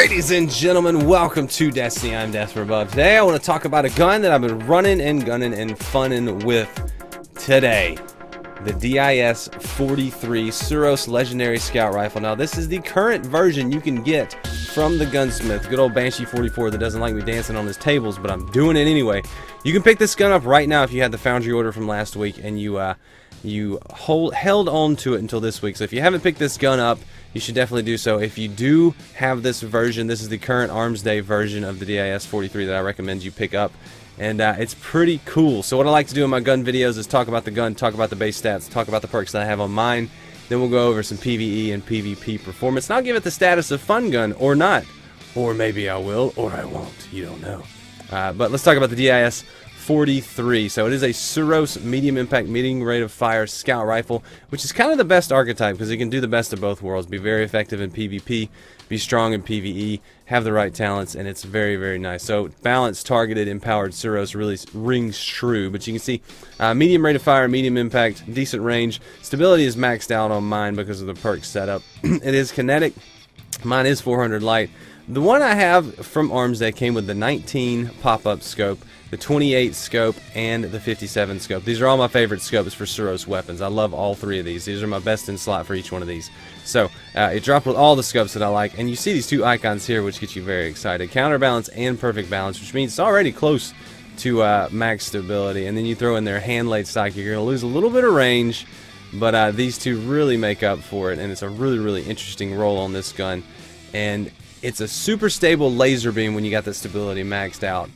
Ladies and gentlemen, welcome to Destiny. I'm Death from Above. Today I want to talk about a gun that I've been running and gunning and funning with today. The DIS-43 Suros Legendary Scout Rifle. Now this is the current version you can get from the gunsmith. Good old Banshee 44 that doesn't like me dancing on his tables, but I'm doing it anyway. You can pick this gun up right now if you had the foundry order from last week and you held on to it until this week. So if you haven't picked this gun up, you should definitely do so. If you do have this version, this is the current Armsday version of the DIS-43 that I recommend you pick up. And it's pretty cool. So what I like to do in my gun videos is talk about the gun, talk about the base stats, talk about the perks that I have on mine. Then we'll go over some PvE and PvP performance. And I'll give it the status of fun gun, or not. Or maybe I will, or I won't. You don't know. But let's talk about the DIS-43. So it is a Suros medium impact, medium rate of fire scout rifle, which is kind of the best archetype because it can do the best of both worlds. Be very effective in PvP, be strong in PvE, have the right talents, and it's very, very nice. So balanced, targeted, empowered Suros really rings true. But you can see medium rate of fire, medium impact, decent range. Stability is maxed out on mine because of the perk setup. It is kinetic. Mine is 400 light. The one I have from Armsday came with the 19 pop-up scope, the 28 scope, and the 57 scope. These are all my favorite scopes for Suros weapons. I love all three of these. These are my best in slot for each one of these. So it dropped with all the scopes that I like, and you see these two icons here which get you very excited. Counterbalance and perfect balance, which means it's already close to max stability. And then you throw in their hand-laid stock, you're going to lose a little bit of range, but these two really make up for it, and it's a really, really interesting roll on this gun. And it's a super stable laser beam when you got the stability maxed out,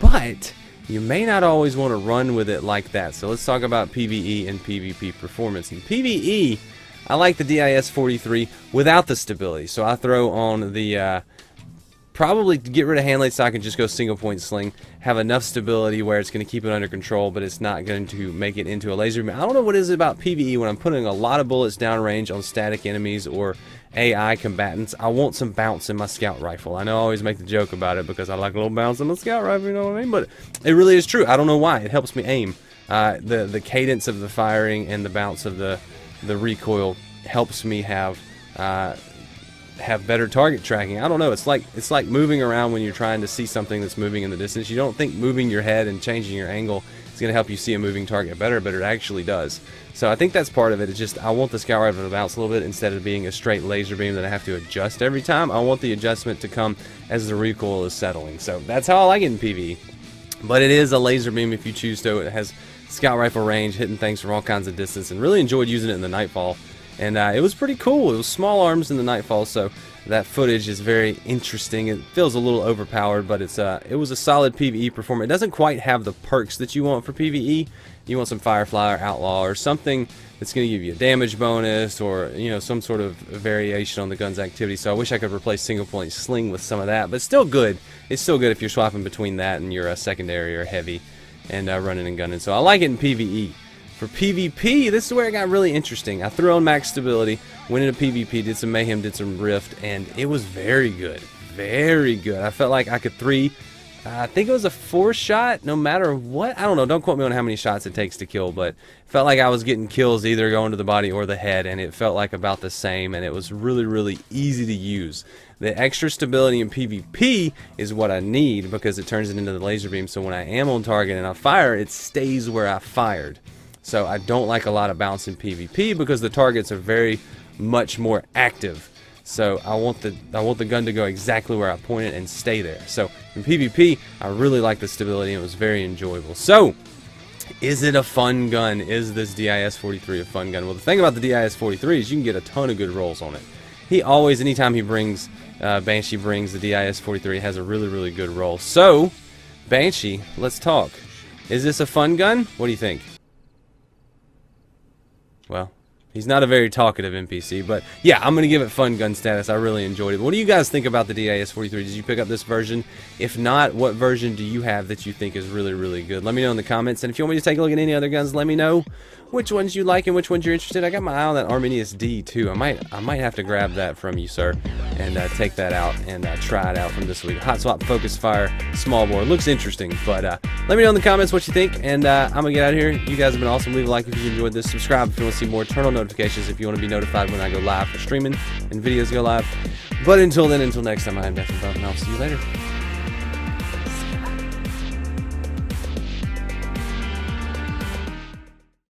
but you may not always want to run with it like that. So let's talk about PvE and PvP performance. In PvE, I like the DIS-43 without the stability. So I throw on the probably get rid of hand-laid stock and just go single point sling. Have enough stability where it's going to keep it under control, but it's not going to make it into a laser beam. I don't know what it is about PvE when I'm putting a lot of bullets downrange on static enemies or AI combatants. I want some bounce in my scout rifle. I know I always make the joke about it because I like a little bounce in my scout rifle, you know what I mean? But it really is true. I don't know why. It helps me aim. The cadence of the firing and the bounce of the recoil helps me have better target tracking. I don't know. It's like moving around when you're trying to see something that's moving in the distance. You don't think moving your head and changing your angle is going to help you see a moving target better, but it actually does. So I think that's part of it. It's just I want the scout rifle to bounce a little bit instead of being a straight laser beam that I have to adjust every time. I want the adjustment to come as the recoil is settling. So that's how I like it in PvE. But it is a laser beam if you choose to. It has scout rifle range, hitting things from all kinds of distance, and really enjoyed using it in the Nightfall. And it was pretty cool. It was small arms in the Nightfall, so that footage is very interesting. It feels a little overpowered, but it was a solid PvE performance. It doesn't quite have the perks that you want for PvE. You want some Firefly or Outlaw or something that's going to give you a damage bonus, or some sort of variation on the gun's activity. So I wish I could replace single point sling with some of that, but it's still good. It's still good if you're swapping between that and your secondary or heavy and running and gunning. So I like it in PvE. For PvP, this is where it got really interesting. I threw on max stability, went into PvP, did some mayhem, did some rift, and it was very good. Very good. I felt like I could I think it was a 4-shot, no matter what. I don't know, don't quote me on how many shots it takes to kill, but it felt like I was getting kills either going to the body or the head, and it felt like about the same, and it was really, really easy to use. The extra stability in PvP is what I need because it turns it into the laser beam, so when I am on target and I fire, it stays where I fired. So I don't like a lot of bounce in PvP because the targets are very much more active. So I want the gun to go exactly where I point it and stay there. So in PvP, I really like the stability and it was very enjoyable. So is it a fun gun? Is this DIS-43 a fun gun? Well, the thing about the DIS-43 is you can get a ton of good rolls on it. He always, anytime he brings, Banshee brings the DIS-43, it has a really, really good roll. So, Banshee, let's talk. Is this a fun gun? What do you think? Well, he's not a very talkative NPC, but yeah, I'm going to give it fun gun status. I really enjoyed it. What do you guys think about the DIS-43? Did you pick up this version? If not, what version do you have that you think is really, really good? Let me know in the comments, and if you want me to take a look at any other guns, let me know which ones you like and which ones you're interested in. I got my eye on that Arminius D too. I might have to grab that from you, sir, and take that out and try it out from this week. Hot swap, focus fire, small bore. Looks interesting, but let me know in the comments what you think, and I'm gonna get out of here. You guys have been awesome. Leave a like if you enjoyed this. Subscribe if you want to see more. Turn on notifications if you want to be notified when I go live for streaming and videos go live. But until then, until next time, I'm Death Above, and I'll see you later.